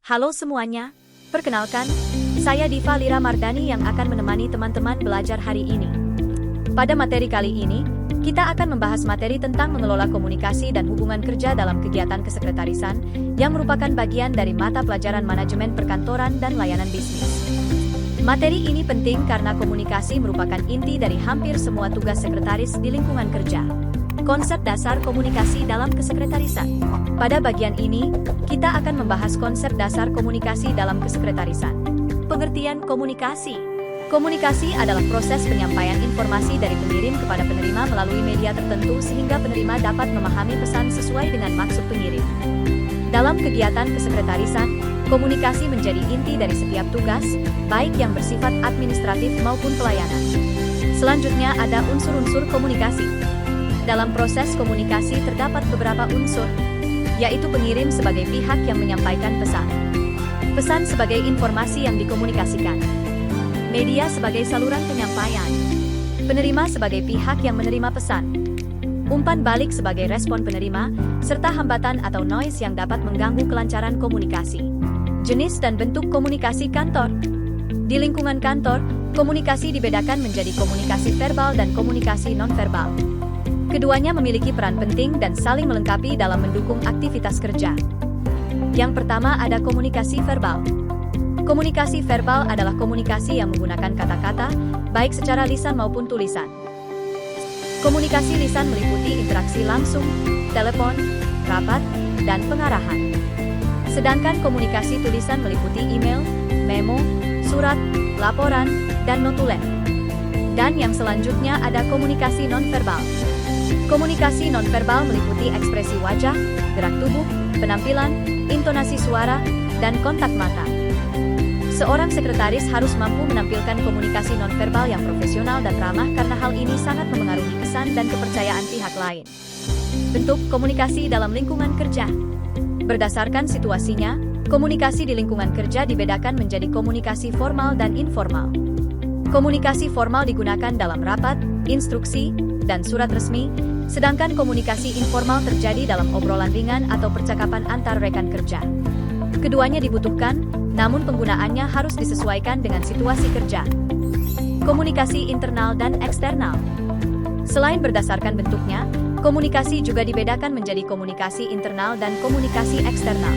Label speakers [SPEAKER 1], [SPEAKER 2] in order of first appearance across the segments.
[SPEAKER 1] Halo semuanya, perkenalkan, saya Diva Lira Mardani yang akan menemani teman-teman belajar hari ini. Pada materi kali ini, kita akan membahas materi tentang mengelola komunikasi dan hubungan kerja dalam kegiatan kesekretarisan, yang merupakan bagian dari mata pelajaran manajemen perkantoran dan layanan bisnis. Materi ini penting karena komunikasi merupakan inti dari hampir semua tugas sekretaris di lingkungan kerja. Konsep dasar komunikasi dalam kesekretarisan. Pada bagian ini, kita akan membahas konsep dasar komunikasi dalam kesekretarisan. Pengertian komunikasi. Komunikasi adalah proses penyampaian informasi dari pengirim kepada penerima melalui media tertentu sehingga penerima dapat memahami pesan sesuai dengan maksud pengirim. Dalam kegiatan kesekretarisan, komunikasi menjadi inti dari setiap tugas, baik yang bersifat administratif maupun pelayanan. Selanjutnya ada unsur-unsur komunikasi. Dalam proses komunikasi terdapat beberapa unsur, yaitu pengirim sebagai pihak yang menyampaikan pesan. Pesan sebagai informasi yang dikomunikasikan. Media sebagai saluran penyampaian. Penerima sebagai pihak yang menerima pesan. Umpan balik sebagai respon penerima, serta hambatan atau noise yang dapat mengganggu kelancaran komunikasi. Jenis dan bentuk komunikasi kantor. Di lingkungan kantor, komunikasi dibedakan menjadi komunikasi verbal dan komunikasi nonverbal. Keduanya memiliki peran penting dan saling melengkapi dalam mendukung aktivitas kerja. Yang pertama ada komunikasi verbal. Komunikasi verbal adalah komunikasi yang menggunakan kata-kata, baik secara lisan maupun tulisan. Komunikasi lisan meliputi interaksi langsung, telepon, rapat, dan pengarahan. Sedangkan komunikasi tulisan meliputi email, memo, surat, laporan, dan notulen. Dan yang selanjutnya ada komunikasi nonverbal. Komunikasi nonverbal meliputi ekspresi wajah, gerak tubuh, penampilan, intonasi suara, dan kontak mata. Seorang sekretaris harus mampu menampilkan komunikasi nonverbal yang profesional dan ramah karena hal ini sangat memengaruhi kesan dan kepercayaan pihak lain. Bentuk komunikasi dalam lingkungan kerja. Berdasarkan situasinya, komunikasi di lingkungan kerja dibedakan menjadi komunikasi formal dan informal. Komunikasi formal digunakan dalam rapat, instruksi, dan surat resmi, sedangkan komunikasi informal terjadi dalam obrolan ringan atau percakapan antar rekan kerja. Keduanya dibutuhkan, namun penggunaannya harus disesuaikan dengan situasi kerja. Komunikasi internal dan eksternal. Selain berdasarkan bentuknya, komunikasi juga dibedakan menjadi komunikasi internal dan komunikasi eksternal.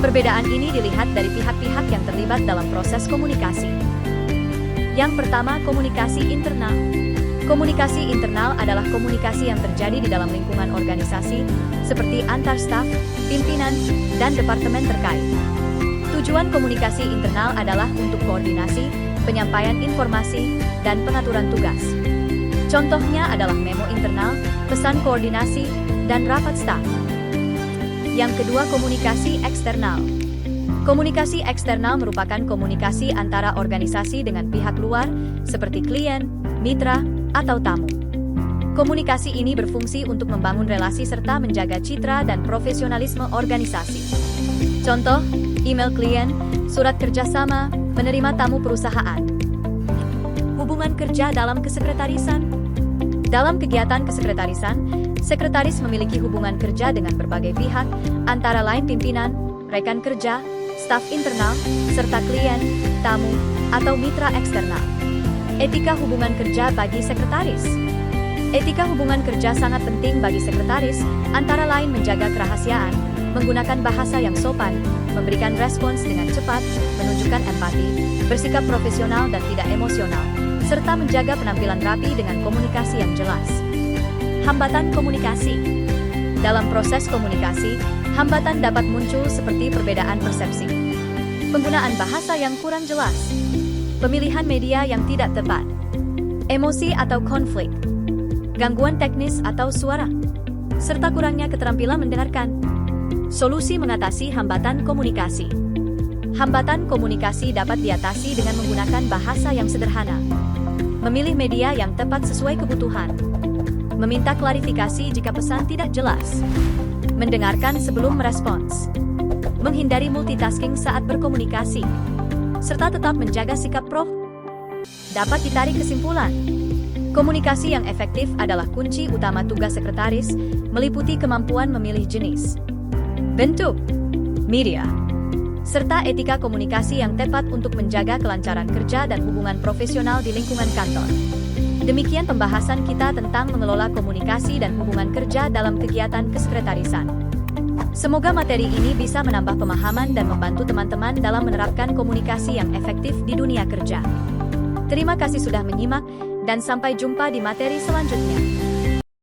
[SPEAKER 1] Perbedaan ini dilihat dari pihak-pihak yang terlibat dalam proses komunikasi. Yang pertama, komunikasi internal. Komunikasi internal adalah komunikasi yang terjadi di dalam lingkungan organisasi, seperti antar staf, pimpinan, dan departemen terkait. Tujuan komunikasi internal adalah untuk koordinasi, penyampaian informasi, dan pengaturan tugas. Contohnya adalah memo internal, pesan koordinasi, dan rapat staf. Yang kedua, komunikasi eksternal. Komunikasi eksternal merupakan komunikasi antara organisasi dengan pihak luar, seperti klien, mitra, atau tamu. Komunikasi ini berfungsi untuk membangun relasi serta menjaga citra dan profesionalisme organisasi. Contoh, email klien, surat kerjasama, menerima tamu perusahaan. Hubungan kerja dalam kesekretarisan. Dalam kegiatan kesekretarisan, sekretaris memiliki hubungan kerja dengan berbagai pihak, antara lain pimpinan, rekan kerja, staf internal, serta klien, tamu, atau mitra eksternal. Etika hubungan kerja bagi sekretaris. Etika hubungan kerja sangat penting bagi sekretaris, antara lain menjaga kerahasiaan, menggunakan bahasa yang sopan, memberikan respons dengan cepat, menunjukkan empati, bersikap profesional dan tidak emosional, serta menjaga penampilan rapi dengan komunikasi yang jelas. Hambatan komunikasi. Dalam proses komunikasi, hambatan dapat muncul seperti perbedaan persepsi, penggunaan bahasa yang kurang jelas, pemilihan media yang tidak tepat, emosi atau konflik, gangguan teknis atau suara, serta kurangnya keterampilan mendengarkan. Solusi mengatasi hambatan komunikasi. Hambatan komunikasi dapat diatasi dengan menggunakan bahasa yang sederhana, memilih media yang tepat sesuai kebutuhan, meminta klarifikasi jika pesan tidak jelas, mendengarkan sebelum merespons, menghindari multitasking saat berkomunikasi, serta tetap menjaga sikap Dapat ditarik kesimpulan. Komunikasi yang efektif adalah kunci utama tugas sekretaris, meliputi kemampuan memilih jenis, bentuk, media, serta etika komunikasi yang tepat untuk menjaga kelancaran kerja dan hubungan profesional di lingkungan kantor. Demikian pembahasan kita tentang mengelola komunikasi dan hubungan kerja dalam kegiatan kesekretarisan. Semoga materi ini bisa menambah pemahaman dan membantu teman-teman dalam menerapkan komunikasi yang efektif di dunia kerja. Terima kasih sudah menyimak, dan sampai jumpa di materi selanjutnya.